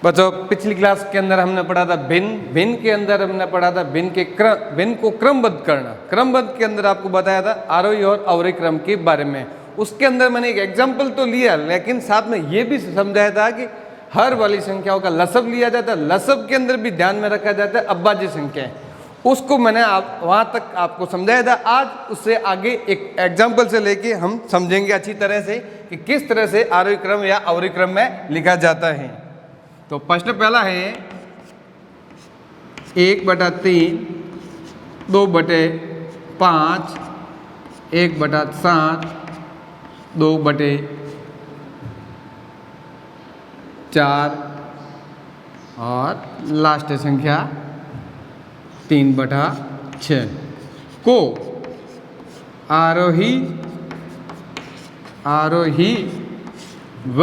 बच्चों पिछली क्लास के अंदर हमने पढ़ा था भिन्न। भिन्न के अंदर हमने पढ़ा था भिन्न को क्रमबद्ध करना। क्रमबद्ध के अंदर आपको बताया था आरोही और अवरोही क्रम के बारे में। उसके अंदर मैंने एक एग्जाम्पल तो लिया, लेकिन साथ में ये भी समझाया था कि हर वाली संख्याओं का लसब लिया जाता है। लसब के अंदर भी ध्यान में रखा जाता है अभाज्य संख्याएं। उसको मैंने वहां तक आपको समझाया था। आज उससे आगे एक एग्जाम्पल से लेके हम समझेंगे अच्छी तरह से कि किस तरह से आरोही क्रम या अवरोही क्रम में लिखा जाता है। तो प्रश्न पहला है 1/3, 2/5, 1/7, 2/4 और लास्ट संख्या 3/6 को आरोही व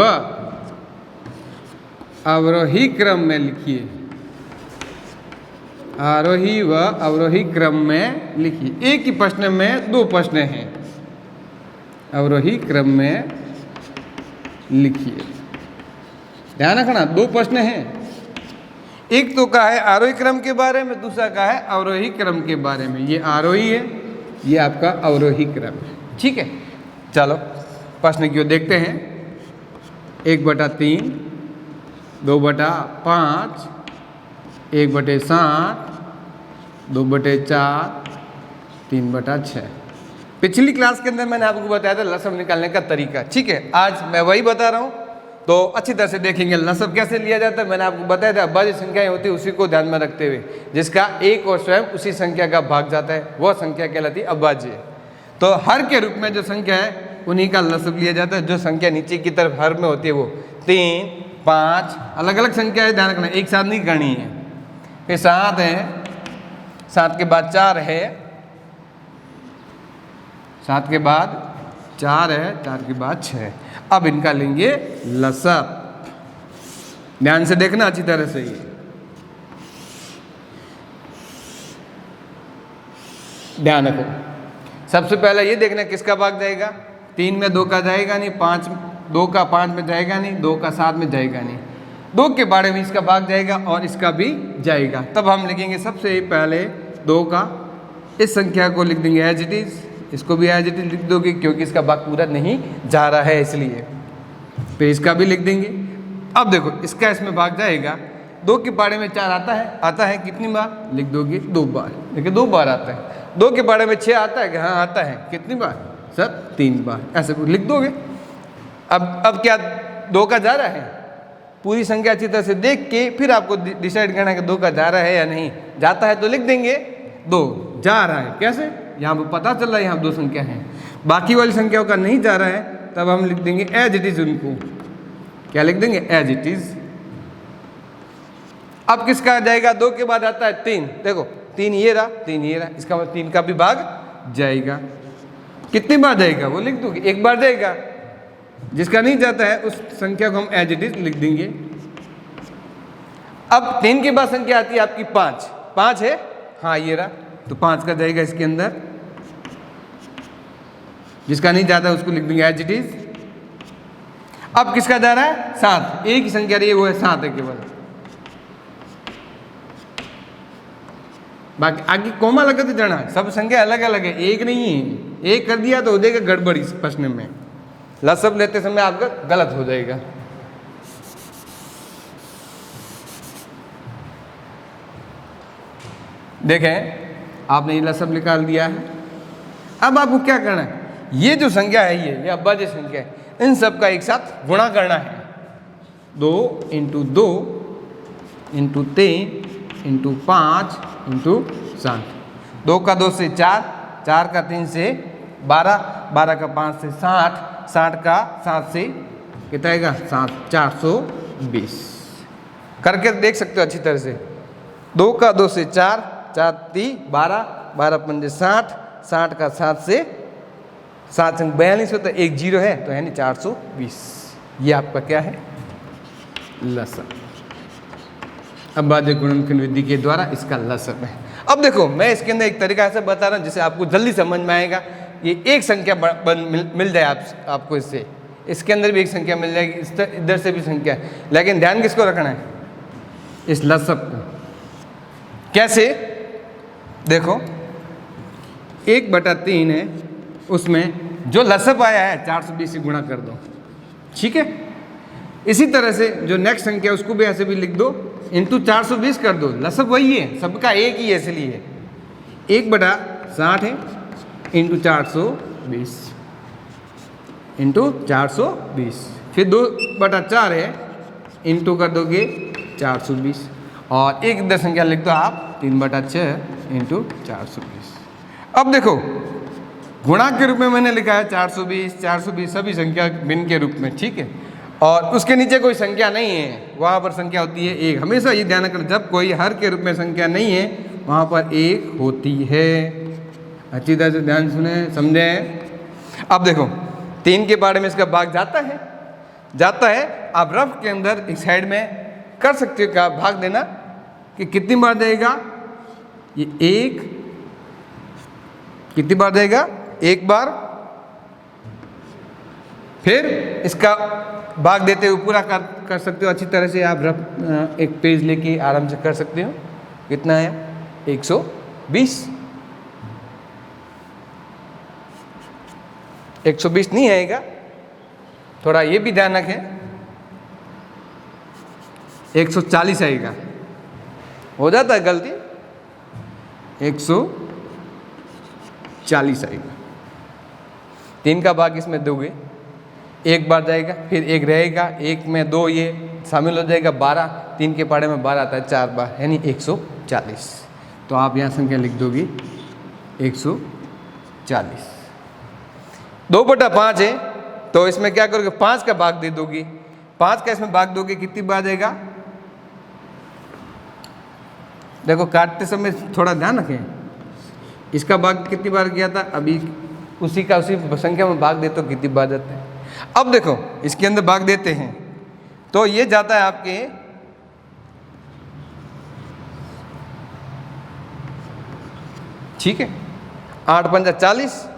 अवरोही क्रम में लिखिए। आरोही व अवरोही क्रम में लिखिए। एक ही प्रश्न में दो प्रश्न हैं। अवरोही क्रम में लिखिए। ध्यान रखना, दो प्रश्न हैं। एक तो का है आरोही क्रम के बारे में, दूसरा का है अवरोही क्रम के बारे में। ये आरोही है, ये आपका अवरोही क्रम है। ठीक है, चलो प्रश्न की ओर देखते हैं। 1/3, 2/5, 1/7, 2/4, 3/6। पिछली क्लास के अंदर मैंने आपको बताया था लसब निकालने का तरीका। ठीक है, आज मैं वही बता रहा हूँ, तो अच्छी तरह से देखेंगे लसब कैसे लिया जाता है। मैंने आपको बताया था अभाज्य संख्याएं होती है, उसी को ध्यान में रखते हुए जिसका एक और स्वयं उसी संख्या का भाग जाता है, वह संख्या कहलाती है अभाज्य। तो हर के रूप में जो संख्या है उन्हीं का लसब लिया जाता है। जो संख्या नीचे की तरफ हर में होती है वो 3, 5 अलग अलग संख्या है, ध्यान रखना, एक साथ नहीं करनी है। फिर 7 है, 7 के बाद 4 है, 7 के बाद 4 है, 4 के बाद 6। अब इनका लेंगे लसब। ध्यान से देखना अच्छी तरह से। ये ध्यान रखो, सबसे पहले ये देखना किसका भाग जाएगा। 3 में 2 का जाएगा नहीं, 2 का 5 में जाएगा नहीं, 2 का 7 में जाएगा नहीं। 2 के बारे में इसका भाग जाएगा और इसका भी जाएगा। तब हम लिखेंगे सबसे पहले 2 का, इस संख्या को लिख देंगे एज इट इज, इसको भी एज इट इज लिख दोगे क्योंकि इसका भाग पूरा नहीं जा रहा है इसलिए। फिर इसका भी लिख देंगे। अब देखो इसका इसमें भाग जाएगा। 2 के बारे में 4 आता है कितनी बार लिख दोगे? 2 बार। देखिए 2 बार आता है। 2 के बारे में 6 आता है कि हाँ आता है, कितनी बार सर? 3 बार। ऐसे लिख दोगे। अब क्या 2 का जा रहा है? पूरी संख्या अच्छी तरह से देख के फिर आपको डिसाइड करना है कि 2 का जा रहा है या नहीं। जाता है तो लिख देंगे 2, जा रहा है कैसे? यहाँ पर पता चल रहा है यहाँ 2 संख्या है। बाकी वाली संख्याओं का नहीं जा रहा है, तब हम लिख देंगे एज इट इज। उनको क्या लिख देंगे? As it is. अब किसका जाएगा? 2 के बाद आता है 3। देखो 3 ये रहा, 3 ये रहा, इसका मतलब 3 का भी भाग जाएगा। कितनी बार जाएगा वो लिख दोगे? 1 बार जाएगा। जिसका नहीं जाता है उस संख्या को हम एज इट इज लिख देंगे। अब 3 के बाद संख्या आती है आपकी 5। 5 है, हाँ ये रहा, तो 5 का जाएगा इसके अंदर। जिसका नहीं जाता है उसको लिख देंगे एज इट इज। अब किसका जा रहा है? 7। एक ही संख्या रही है, वो है 7 है केवल। बाकी आगे कोमा लगाते जाना, सब संख्या अलग अलग है, एक नहीं है। एक कर दिया तो हो जाएगा गड़बड़ इस प्रश्न में। लसब लेते समय आपका गलत हो जाएगा। देखें आपने ये लसब निकाल दिया है। अब आपको क्या करना है? ये जो संख्या है ये अभाज्य संख्या है, इन सब का एक साथ गुणा करना है। 2 × 2 × 3 × 5 × 7। 2 का 2 से 4, 4 का 3 से 12, 12 का 5 से 60, 60 का 7 से कितना आएगा? 7, 420। करके देख सकते हो अच्छी तरह से। 2 का 2 से 4, 4 3 12, 12 5 60, 60 का 7 से 7 संग 42 होता है, 1 0 है तो यानी 420। ये आपका क्या है? लसब। अभाज्य गुणनखंड विधि के द्वारा इसका लसब है। अब देखो मैं इसके अंदर एक तरीका ऐसे बता रहा हूँ जिससे आपको जल्दी समझ में आएगा। ये एक संख्या मिल जाए आपको इससे, इसके अंदर भी एक संख्या मिल जाएगी, इधर से भी संख्या, लेकिन ध्यान किसको रखना है? इस लसब को। कैसे? देखो 1/3 है, उसमें जो लसब आया है 420 से गुणा कर दो, ठीक है। इसी तरह से जो नेक्स्ट संख्या है उसको भी ऐसे भी लिख दो, इंटू 420 कर दो, लसब वही है, सबका एक ही है, इसलिए 1/60 है इंटू 420 इंटू 420, फिर 2/4 है इंटू कर दोगे 420, और एक इधर संख्या लिख दो आप 3/6 इंटू 420। अब देखो गुणा के रूप में मैंने लिखा है 420 420 सभी संख्या भिन्न के रूप में, ठीक है, और उसके नीचे कोई संख्या नहीं है, वहाँ पर संख्या होती है 1। हमेशा ये ध्यान रखना, जब कोई हर के रूप में संख्या नहीं है वहाँ पर 1 होती है। अच्छी तरह से ध्यान सुने, समझे। अब देखो 3 के बारे में इसका भाग जाता है। आप रफ के अंदर इस साइड में कर सकते हो क्या भाग देना, कि कितनी बार जाएगा ये 1, कितनी बार जाएगा 1 बार, फिर इसका भाग देते हुए पूरा कर सकते हो। अच्छी तरह से आप रफ एक पेज लेके आराम से कर सकते हो। कितना है 120, 120 नहीं आएगा, थोड़ा ये भी ध्यान रखें, 140 आएगा, हो जाता है गलती, 140 आएगा। 3 का भाग इसमें दोगे 1 बार जाएगा, फिर 1 रहेगा, 1 में 2 ये शामिल हो जाएगा 12, 3 के पाड़े में 12 आता है 4 बार, यानी 140। तो आप यहाँ संख्या लिख दोगे 140। 2/5 है तो इसमें क्या करोगे 5 का भाग दे दोगे, 5 का इसमें भाग दोगे, कितनी बार जाएगा। देखो काटते समय थोड़ा ध्यान रखें, इसका भाग कितनी बार किया था, अभी उसी संख्या में भाग देते हो कितनी बार जाता है। अब देखो इसके अंदर भाग देते हैं तो ये जाता है आपके 8 5 40,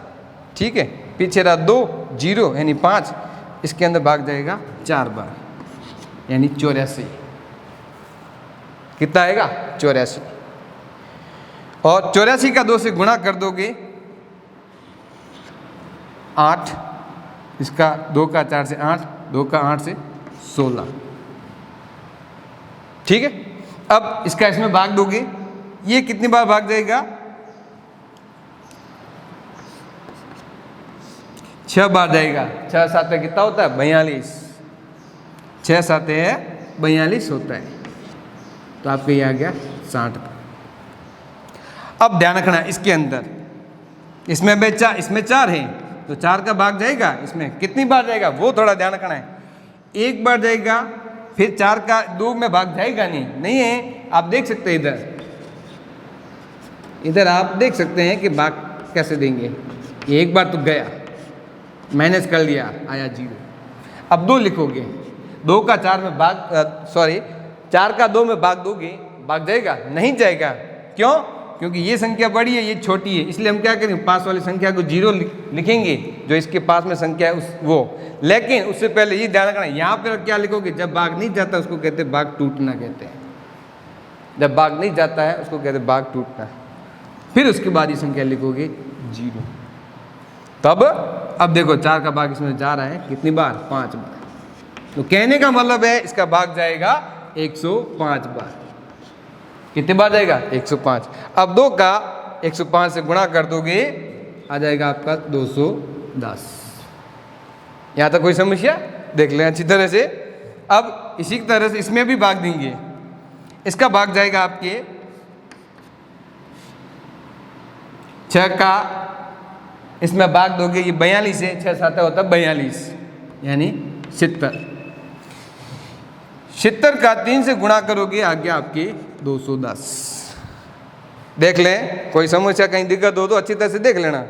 ठीक है, पीछे रहा 2 0 यानी 5, इसके अंदर भाग जाएगा 4 बार यानी 84। कितना आएगा 84, और 84 का 2 से गुणा कर दोगे 8, इसका 2 का 4 से 8, 2 का 8 से 16, ठीक है। अब इसका इसमें भाग दोगे, ये कितनी बार भाग जाएगा 6 बार जाएगा। 6 7 कितना होता है 42, 6 7 है 42 होता है, तो आपके ये आ गया 60। अब ध्यान रखना इसके अंदर, इसमें 4 है तो 4 का भाग जाएगा, इसमें कितनी बार जाएगा वो थोड़ा ध्यान रखना है। 1 बार जाएगा, फिर 4 का 2 में भाग जाएगा नहीं है। आप देख सकते हैं इधर आप देख सकते हैं कि भाग कैसे देंगे। 1 बार तो गया, माइनस कर लिया, आया 0। अब 2 लिखोगे, 2 का 4 में भाग 4 का 2 में भाग दोगे, भाग जाएगा नहीं जाएगा। क्यों? क्योंकि ये संख्या बड़ी है, ये छोटी है, इसलिए हम क्या करेंगे पास वाली संख्या को 0 लिखेंगे, जो इसके पास में संख्या है वो। लेकिन उससे पहले ये ध्यान रखना, यहाँ पर क्या लिखोगे, जब भाग नहीं जाता उसको कहते हैं भाग टूटना कहते हैं। जब भाग नहीं जाता है उसको कहते हैं भाग टूटना। फिर उसके बाद ये संख्या लिखोगे 0। तब अब देखो 4 का भाग इसमें जा रहा है कितनी बार 5 बार, तो कहने का मतलब है इसका भाग जाएगा 105 बार। कितने बार जाएगा 105। अब 2 का 105 से गुणा कर दोगे, आ जाएगा आपका 210। यहाँ तक कोई समस्या? देख लें अच्छी तरह से। अब इसी तरह से इसमें भी भाग देंगे, इसका भाग जाएगा आपके 6 का इसमें भाग दोगे, ये 42 है, 6 7 होता है 42 यानी 70। 70 का 3 से गुणा करोगे आ गया आपके 210। देख लें, कोई समस्या कहीं दिक्कत हो तो अच्छी तरह से देख लेना।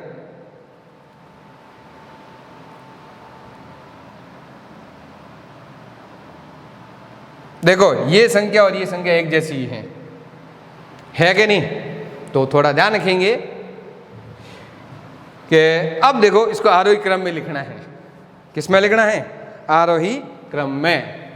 देखो ये संख्या और ये संख्या एक जैसी है कि नहीं? तो थोड़ा ध्यान रखेंगे कि अब देखो इसको आरोही क्रम में लिखना है। किस में लिखना है? आरोही क्रम में।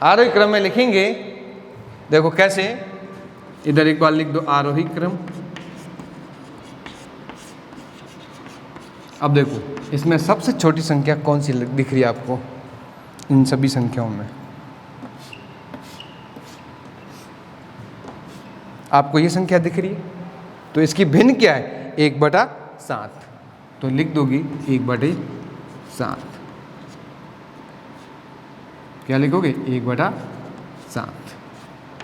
आरोही क्रम में लिखेंगे, देखो कैसे, इधर एक बार लिख दो आरोही क्रम। अब देखो इसमें सबसे छोटी संख्या कौन सी दिख रही है आपको इन सभी संख्याओं में? आपको ये संख्या दिख रही है, तो इसकी भिन्न क्या है? 1/7। तो लिख दोगी 1/7। क्या लिखोगे? 1/7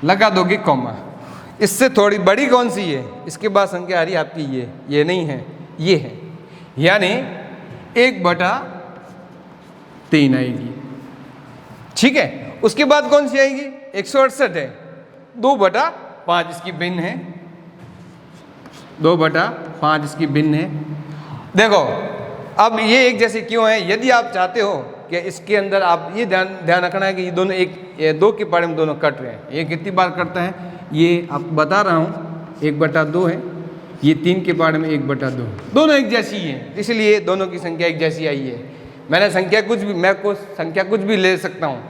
लगा दोगे कॉमा। इससे थोड़ी बड़ी कौन सी है? इसके बाद संख्या आ रही है आपकी ये नहीं है, ये है, यानी 1/3 आएगी। ठीक है, उसके बाद कौन सी आएगी? 168 है, 2/5 इसकी भिन्न है, 2/5 इसकी भिन्न है। देखो अब ये एक जैसे क्यों है? यदि आप चाहते हो कि इसके अंदर आप ये ध्यान रखना है कि ये दोनों ये 2 के पाड़े में दोनों कट रहे हैं। ये कितनी बार कटता है ये आपको बता रहा हूँ, 1/2 है, ये 3 के पाड़े में 1/2, दोनों एक जैसी है, इसलिए दोनों की संख्या एक जैसी आई है। मैंने संख्या कुछ भी ले सकता हूँ,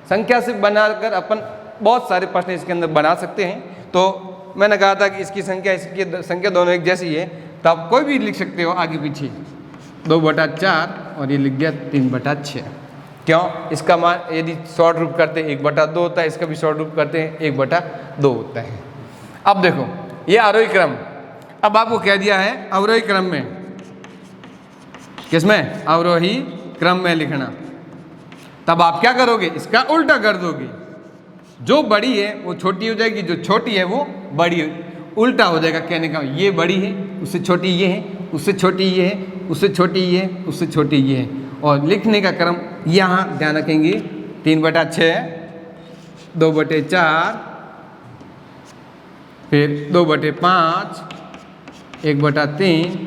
संख्या से बनाकर अपन बहुत सारे प्रश्न इसके अंदर बना सकते हैं। तो मैंने कहा था कि इसकी संख्या दोनों एक जैसी है, तो आप कोई भी लिख सकते हो आगे पीछे, 2/4 और ये लिख दिया 3/6। क्यों? इसका मान यदि शॉर्ट रूप करते हैं 1/2 होता है, इसका भी शॉर्ट रूप करते हैं 1/2 होता है। अब देखो ये आरोही क्रम, अब आपको कह दिया है अवरोही क्रम में, किसमें? अवरोही क्रम में लिखना। तब आप क्या करोगे? इसका उल्टा कर दोगे, जो बड़ी है वो छोटी हो जाएगी, जो छोटी है वो बड़ी, उल्टा हो जाएगा। कहने का ये बड़ी है, उससे छोटी ये है, उससे छोटी ये है, उससे छोटी ये है, उससे छोटी ये है। और लिखने का क्रम यहाँ ध्यान रखेंगे, 3/6, 2/4, फिर 2/5, 1/3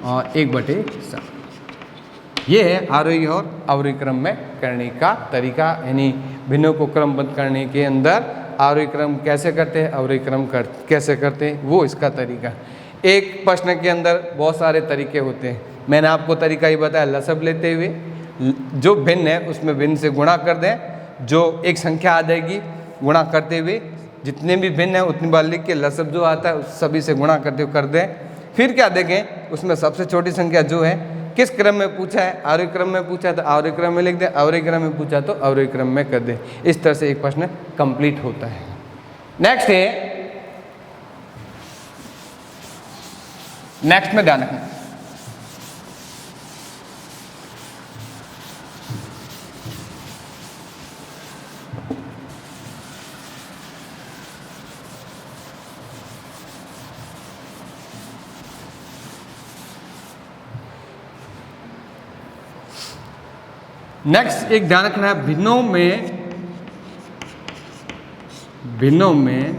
और 1/7। ये है आरोही और अवरोही क्रम में करने का तरीका, यानी भिन्नों को क्रमबद्ध करने के अंदर आरोही क्रम कैसे करते हैं, अवरोही क्रम कैसे करते हैं, वो इसका तरीका। एक प्रश्न के अंदर बहुत सारे तरीके होते हैं, मैंने आपको तरीका ही बताया, लसब लेते हुए जो भिन्न है उसमें भिन्न से गुणा कर दें, जो एक संख्या आ जाएगी गुणा करते हुए, जितने भी भिन्न है उतनी बार लिख के लसब जो आता है उस सभी से गुणा करते हुए कर दें। फिर क्या देखें, उसमें सबसे छोटी संख्या जो है किस क्रम में पूछा है, आरोही क्रम में पूछा तो आरोही क्रम में लिख दें, अवरोही क्रम में पूछा तो अवरोही क्रम में कर दें। इस तरह से एक प्रश्न कंप्लीट होता है। नेक्स्ट में ध्यान रखना, नेक्स्ट एक ध्यान रखना है, भिन्नों में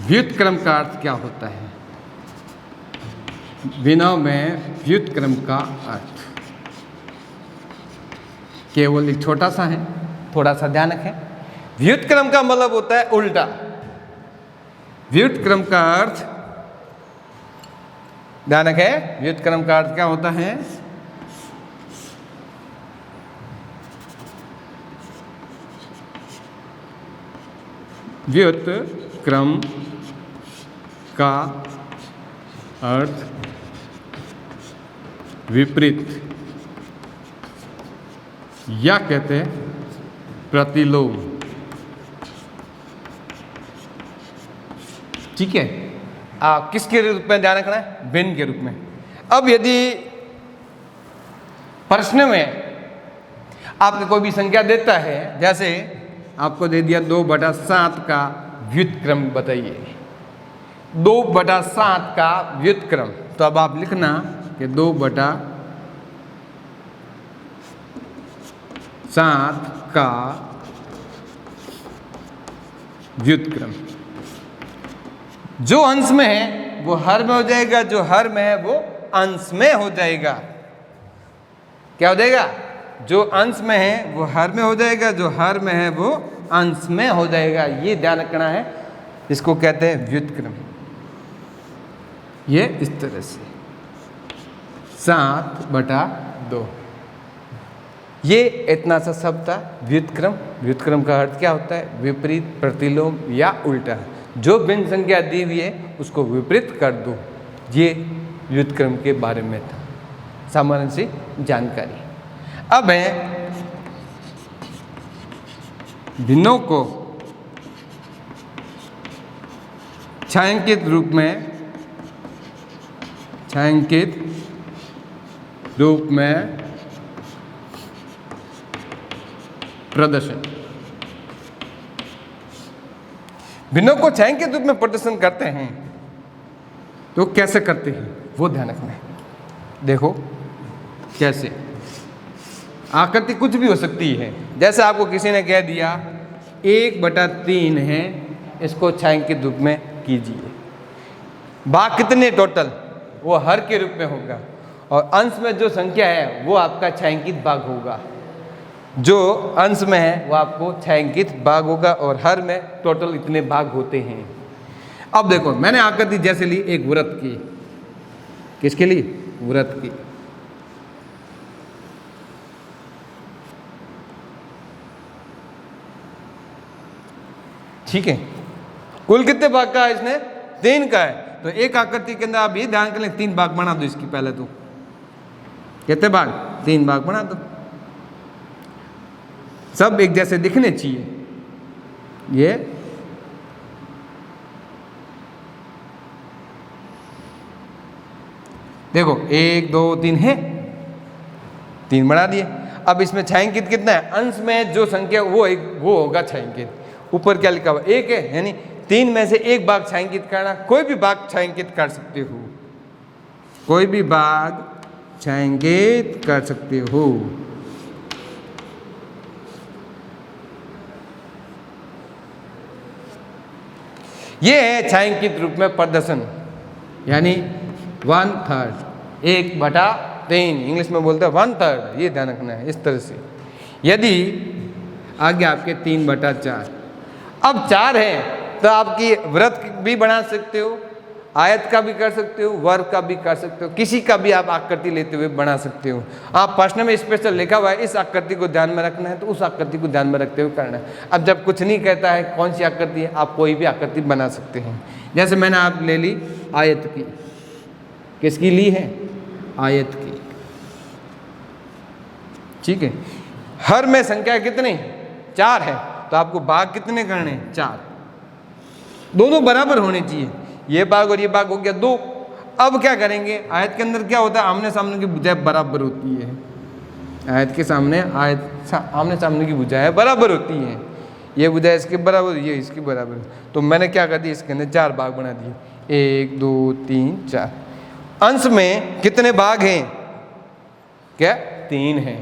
व्युत्क्रम का अर्थ क्या होता है? भिन्नों में व्युत्क्रम का अर्थ केवल एक छोटा सा है, थोड़ा सा ध्यान रखें। व्युत्क्रम का मतलब होता है उल्टा। व्युत्क्रम का अर्थ ध्यान रखें, व्युत्क्रम का अर्थ क्या होता है? व्युत्क्रम का अर्थ विपरीत, या कहते हैं प्रतिलोम। ठीक है, किसके रूप में ध्यान रखना है? भिन्न के रूप में। अब यदि प्रश्न में आपको कोई भी संख्या देता है, जैसे आपको दे दिया 2/7 का व्युत्क्रम बताइए, 2/7 का व्युत्क्रम, तो अब आप लिखना कि 2/7 का व्युत्क्रम। जो अंश में है वो हर में हो जाएगा, जो हर में है वो अंश में हो जाएगा। क्या हो जाएगा? जो अंश में है वो हर में हो जाएगा, जो हर में है वो अंश में हो जाएगा। ये ध्यान रखना है, इसको कहते हैं व्युत्क्रम। ये इस तरह से 7/2, ये इतना सा शब्द था व्युत्क्रम। व्युत्क्रम का अर्थ क्या होता है? विपरीत, प्रतिलोम या उल्टा। जो भिन्न संख्या दी हुई है उसको विपरीत कर दो। ये व्युत्क्रम के बारे में था सामान्य सी जानकारी। अब है भिन्नों को छायांकित रूप में प्रदर्शन। भिन्नों को छायांकित रूप में प्रदर्शन करते हैं तो कैसे करते हैं वो ध्यान रखना है। देखो कैसे, आकृति कुछ भी हो सकती है। जैसे आपको किसी ने कह दिया 1/3 है, इसको छायांकित रूप में कीजिए। भाग कितने टोटल? वो हर के रूप में होगा और अंश में जो संख्या है वो आपका छायांकित भाग होगा। जो अंश में है वो आपको छायांकित भाग होगा और हर में टोटल इतने भाग होते हैं। अब देखो मैंने आकृति जैसे ली एक वृत्त की। किसके लिए? वृत्त की। ठीक है, कुल कितने भाग का है? इसने 3 का है। तो एक आकृति के अंदर आप ये ध्यान कर लें 3 भाग बना दो इसकी। पहले तो कितने भाग? 3 भाग बना दो। सब एक जैसे दिखने चाहिए। ये देखो 1 2 3 है, 3 बना दिए। अब इसमें छायांकित कितना है? अंश में जो संख्या वो होगा छायांकित। ऊपर क्या लिखा हुआ? 1 है, यानी 3 में से एक भाग छायांकित करना। कोई भी भाग छायांकित कर सकते हो, कोई भी भाग छायांकित कर सकते हो। ये है छायांकित रूप में प्रदर्शन, यानी 1/3, 1/3। इंग्लिश में बोलते हैं 1/3। ये ध्यान रखना है इस तरह से। यदि आगे आपके 3/4, अब 4 है तो आपकी वृत्त भी बना सकते हो, आयत का भी कर सकते हो, वर्ग का भी कर सकते हो, किसी का भी आप आकृति लेते हुए बना सकते हो। आप प्रश्न में स्पेशल लिखा हुआ है इस आकृति को ध्यान में रखना है तो उस आकृति को ध्यान में रखते हुए करना है। अब जब कुछ नहीं कहता है कौन सी आकृति है, आप कोई भी आकृति बना सकते हैं। जैसे मैंने आप ले ली आयत की। किसकी ली है? आयत की। ठीक है, हर में संख्या कितनी? 4 है, तो आपको भाग कितने करने? 4। दोनों बराबर होने चाहिए। ये भाग और ये भाग हो गया 2। अब क्या करेंगे? आयत के अंदर क्या होता है? आमने सामने की भुजाएं बराबर होती है। आयत के सामने आमने सामने की भुजाएं बराबर होती हैं। ये भुजा इसके बराबर, ये इसकी बराबर। तो मैंने क्या कर दिया? इसके अंदर 4 भाग बना दिए। 1 2 3 4। अंश में कितने भाग हैं? क्या? 3 है।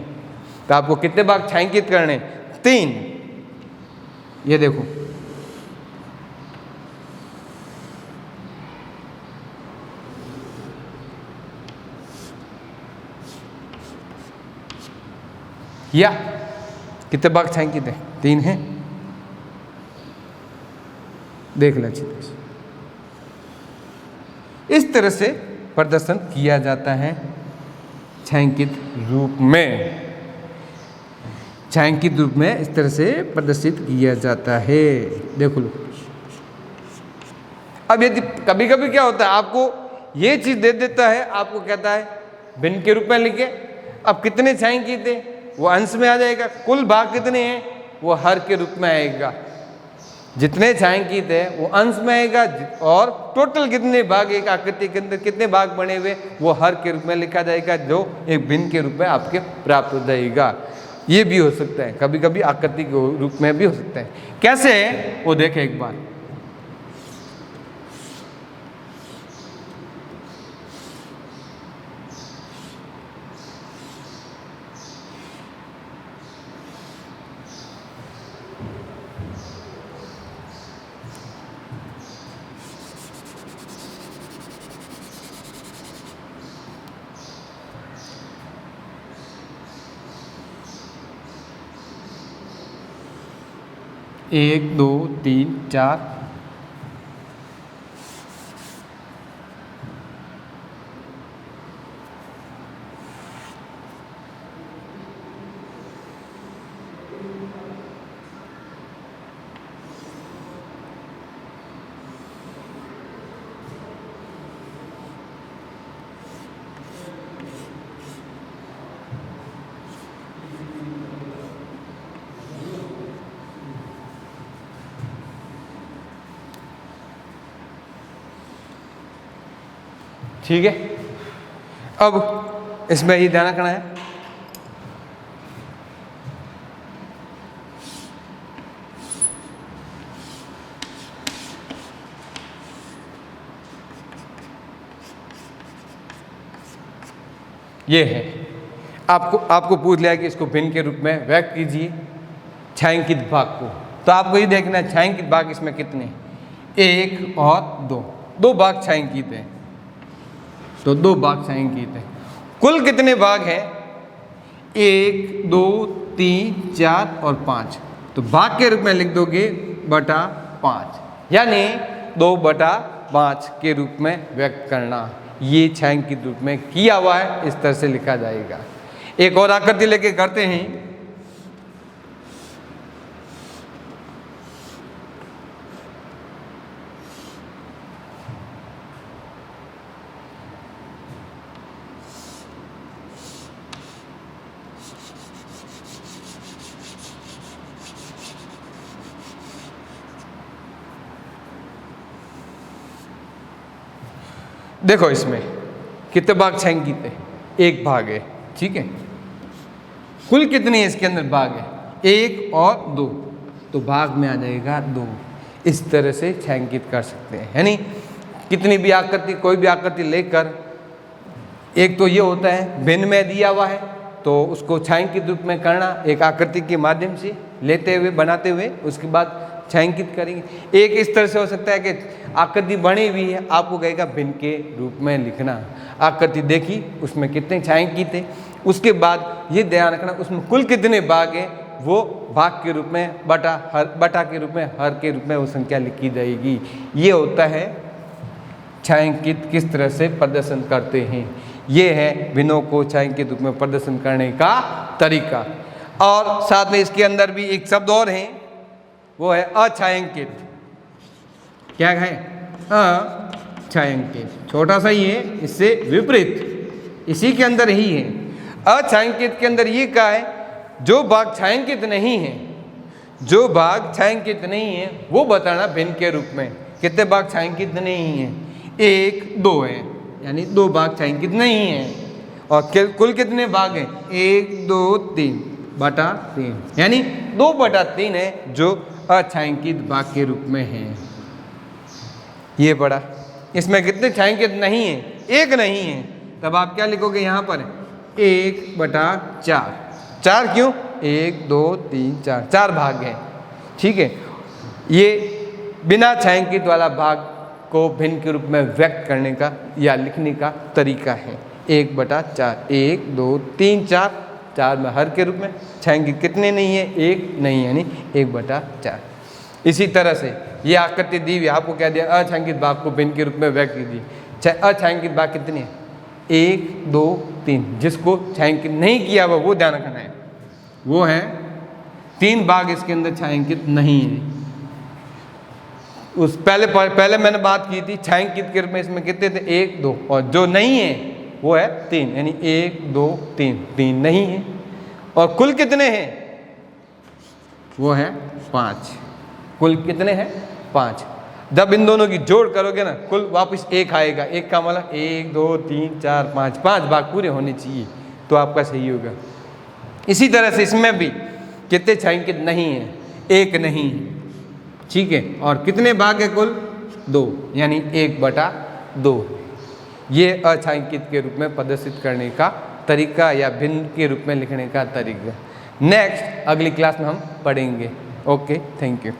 तो आपको कितने भाग छायांकित करने? 3। ये देखो, या कितने भाग छायांकित है? 3 है। देख लें अच्छी तरह से। इस तरह से प्रदर्शन किया जाता है छायांकित रूप में। छायांकित रूप में इस तरह से प्रदर्शित किया जाता है। देखो लो, अब यदि कभी कभी क्या होता है, आपको ये चीज दे देता है, आपको कहता है भिन्न के रूप में लिखे। अब कितने छायांकित है वो अंश में आ जाएगा, कुल भाग कितने हैं वो हर के रूप में आएगा। जितने छायांकित है वो अंश में आएगा और टोटल कितने भाग एक आकृति के अंदर कितने भाग बने हुए वो हर के रूप में लिखा जाएगा, जो एक भिन्न के रूप में आपके प्राप्त हो जाएगा। ये भी हो सकता है, कभी कभी आकृति के रूप में भी हो सकता है। कैसे है वो देखें एक बार। एक 2 3 4 1 ठीक है, अब इसमें ही ध्यान रखना है। ये है, आपको पूछ लिया कि इसको भिन्न के रूप में व्यक्त कीजिए छायांकित भाग को, तो आपको ये देखना है छायांकित भाग इसमें कितने, 1 और 2 भाग छायांकित हैं, तो 2 भाग छायांकित हैं। कुल कितने भाग हैं, 1 2 3 4 और 5, तो भाग के रूप में लिख दोगे बटा 5, यानी 2/5 के रूप में व्यक्त करना। ये छायांकित रूप में किया हुआ है, इस तरह से लिखा जाएगा। एक और आकृति लेके करते हैं। देखो इसमें कितने भाग छायांकित है, 1 भाग है, ठीक है। कुल कितने है इसके अंदर भाग है, 1 और 2, तो भाग में आ जाएगा 2। इस तरह से छायांकित कर सकते हैं, यानी कितनी भी आकृति, कोई भी आकृति लेकर, एक तो ये होता है भिन्न में दिया हुआ है तो उसको छायांकित रूप में करना, एक आकृति के माध्यम से लेते हुए बनाते हुए उसके बाद छायांकित करेंगे। एक इस तरह से हो सकता है कि आकृति बनी हुई है, आपको कहेगा भिन्न के रूप में लिखना, आकृति देखी उसमें कितने छायांकित है, उसके बाद ये ध्यान रखना उसमें कुल कितने भाग है, वो भाग के रूप में बटा के रूप में हर के रूप में वो संख्या लिखी जाएगी। ये होता है छायांकित किस तरह से प्रदर्शन करते हैं, ये है भिन्नों को छायांकित रूप में प्रदर्शन करने का तरीका। और साथ में इसके अंदर भी एक शब्द और है, वो है अछायांकित। क्या है, अछायांकित, छोटा सा ही है, इससे विपरीत इसी के अंदर ही है। अछायांकित के अंदर ये क्या है, जो भाग छायांकित नहीं है, जो भाग छायांकित नहीं है वो बताना भिन्न के रूप में। कितने भाग छायांकित नहीं है, 1 2 है, यानी 2 भाग छायांकित नहीं है। और कुल कितने भाग हैं, 1 2 3 बटा 3, यानी 2/3 है जो अछायांकित भाग के रूप में है। ये पढ़ा, इसमें कितने छायांकित नहीं है, 1 नहीं है, तब आप क्या लिखोगे यहाँ पर 1/4। 4 क्यों, 1 2 3 4, 4 भाग है, ठीक है। ये बिना छायांकित वाला भाग को भिन्न के रूप में व्यक्त करने का या लिखने का तरीका है। 1/4, 1 2 3 4, 4 में हर के रूप में, छायांकित कितने नहीं है, 1 नहीं है, यानी 1/4। इसी तरह से ये आकृति दी हुई, आपको क्या दिया, अछायांकित भाग को भिन्न के रूप में व्यक्त कीजिए। अछायांकित भाग कितने हैं, 1 2 3, जिसको छायांकित नहीं किया हुआ वो ध्यान रखना है, वो है 3 भाग इसके अंदर छायांकित नहीं है। उस पहले मैंने बात की थी छायांकित के रूप में इसमें कितने थे, 1 2, और जो नहीं है वो है 3, यानी 1 2 3 नहीं है। और कुल कितने हैं, वो है 5। कुल कितने हैं, 5। जब इन दोनों की जोड़ करोगे ना, कुल वापस 1 आएगा। 1 का मतलब 1 2 3 4 5, 5 भाग पूरे होने चाहिए तो आपका सही होगा। इसी तरह से इसमें भी कितने छायांकित नहीं है, 1 नहीं है, ठीक है। और कितने भाग है, कुल 2, यानी 1/2। ये अछायांकित के रूप में प्रदर्शित करने का तरीका या भिन्न के रूप में लिखने का तरीका। नेक्स्ट अगली क्लास में हम पढ़ेंगे। Okay, thank you.